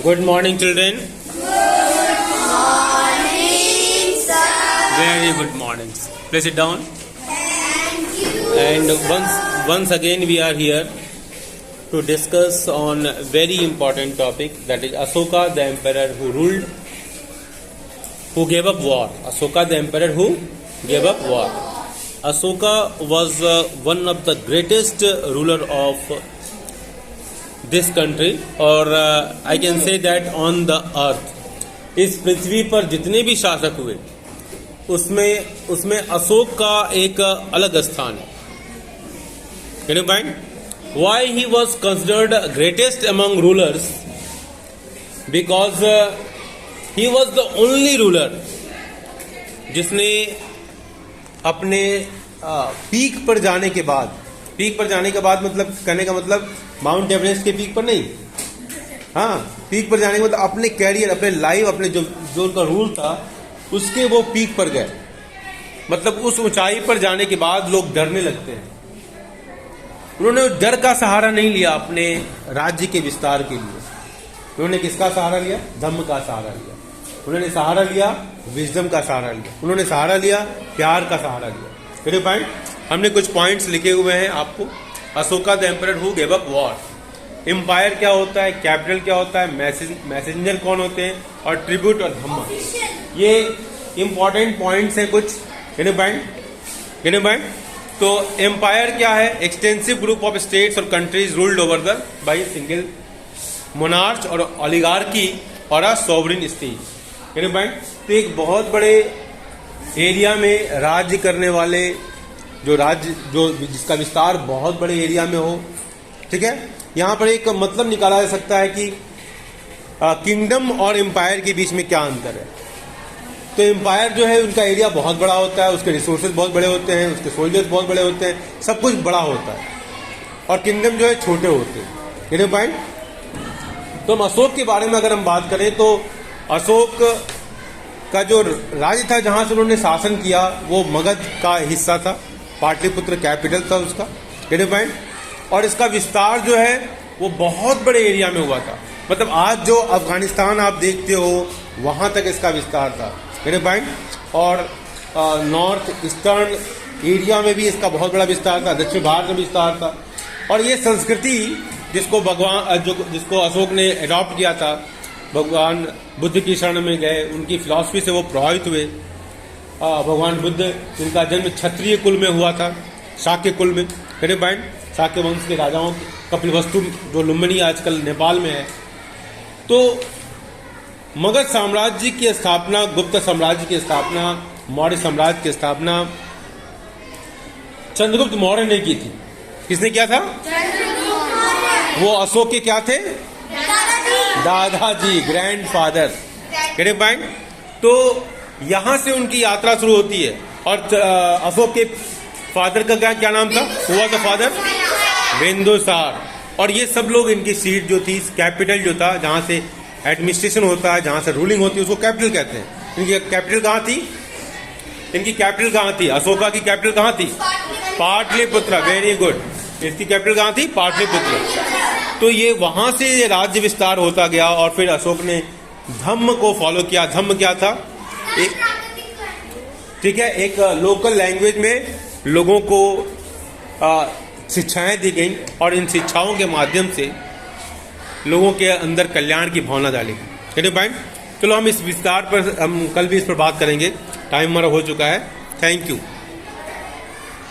Good morning, children. Morning, sir. Very good morning. Please sit down. Thank you. And once again we are here to discuss on very important topic, that is Asoka, the emperor who gave up war. Asoka, the emperor who gave up war. Asoka was one of the greatest ruler of this country, और I can say that on the earth. इस पृथ्वी पर जितने भी शासक हुए उसमें अशोक का एक अलग स्थान है. Can you find why he was considered greatest among rulers? Because he was the only ruler जिसने अपने पीक पर जाने के बाद मतलब कहने का मतलब माउंट एवरेस्ट के पीक पर नहीं, हाँ, पीक पर जाने के मतलब अपने कैरियर, अपने लाइफ, अपने जो उनका रूल था उसके वो पीक पर गए. मतलब उस ऊंचाई पर जाने के बाद लोग डरने लगते हैं. उन्होंने डर का सहारा नहीं लिया अपने राज्य के विस्तार के लिए. उन्होंने किसका सहारा लिया? धम्म का सहारा लिया. उन्होंने सहारा लिया विजडम का सहारा लिया. उन्होंने सहारा लिया प्यार का सहारा लिया. फिर पॉइंट हमने कुछ पॉइंट्स लिखे हुए हैं आपको. Ashoka the emperor who gave up war. Empire क्या होता है, कैपिटल क्या होता है, मैसेंजर कौन होते हैं, और ट्रिब्यूट और धम्मा. ये इंपॉर्टेंट पॉइंट्स हैं कुछ. पॉइंट तो एम्पायर क्या है? एक्सटेंसिव ग्रुप ऑफ स्टेट्स और countries ruled over the by single monarch और ओलिगार्की और अ सॉवरेन स्टेट. तो एक बहुत बड़े एरिया में राज्य करने वाले जिसका विस्तार बहुत बड़े एरिया में हो. ठीक है, यहाँ पर एक मतलब निकाला जा सकता है कि किंगडम और एम्पायर के बीच में क्या अंतर है. तो एम्पायर जो है उनका एरिया बहुत बड़ा होता है, उसके रिसोर्सेज बहुत बड़े होते हैं, उसके सोल्जर्स बहुत बड़े होते हैं, सब कुछ बड़ा होता है. और किंगडम जो है छोटे होते हैं. पॉइंट. तो हम अशोक के बारे में अगर हम बात करें तो अशोक का जो राज्य था जहां से उन्होंने शासन किया वो मगध का हिस्सा था. पाटलिपुत्र कैपिटल था उसका. पॉइंट. और इसका विस्तार जो है वो बहुत बड़े एरिया में हुआ था. मतलब आज जो अफगानिस्तान आप देखते हो वहां तक इसका विस्तार था. पॉइंट. और नॉर्थ ईस्टर्न एरिया में भी इसका बहुत बड़ा विस्तार था. दक्षिण भारत में विस्तार था. और ये संस्कृति जिसको अशोक ने अडॉप्ट किया था, भगवान बुद्ध की शरण में गए, उनकी फिलॉसफी से वो प्रभावित हुए. भगवान बुद्ध जिनका जन्म क्षत्रिय कुल में हुआ था, शाक्य कुल में. पॉइंट. शाक्य वंश के राजाओं कपिलवस्तु जो लुम्बिनी आजकल नेपाल में है. तो मगध साम्राज्य की स्थापना, गुप्त साम्राज्य की स्थापना, मौर्य साम्राज्य की स्थापना चंद्रगुप्त मौर्य ने की थी. किसने किया था? वो अशोक के क्या थे? दादाजी, ग्रैंडफादर. पॉइंट. तो यहां से उनकी यात्रा शुरू होती है. और अशोक के फादर का क्या नाम था? हुआ था फादर बिंदुसार. और ये सब लोग, इनकी सीट जो थी, कैपिटल जो था, जहां से एडमिनिस्ट्रेशन होता है, जहां से रूलिंग होती है, उसको कैपिटल कहते हैं. इनकी कैपिटल कहाँ थी? अशोका की कैपिटल कहाँ थी? पाटलिपुत्र. Very good. इसकी कैपिटल कहाँ थी? पाटलिपुत्र. तो ये वहां से ये राज्य विस्तार होता गया. और फिर अशोक ने धम्म को फॉलो किया. धम्म क्या था? ठीक है, एक लोकल लैंग्वेज में लोगों को शिक्षाएं दी गई और इन शिक्षाओं के माध्यम से लोगों के अंदर कल्याण की भावना डाली गई. पॉइंट. चलो हम इस विस्तार पर हम कल भी इस पर बात करेंगे. टाइम हमारा हो चुका है. Thank you.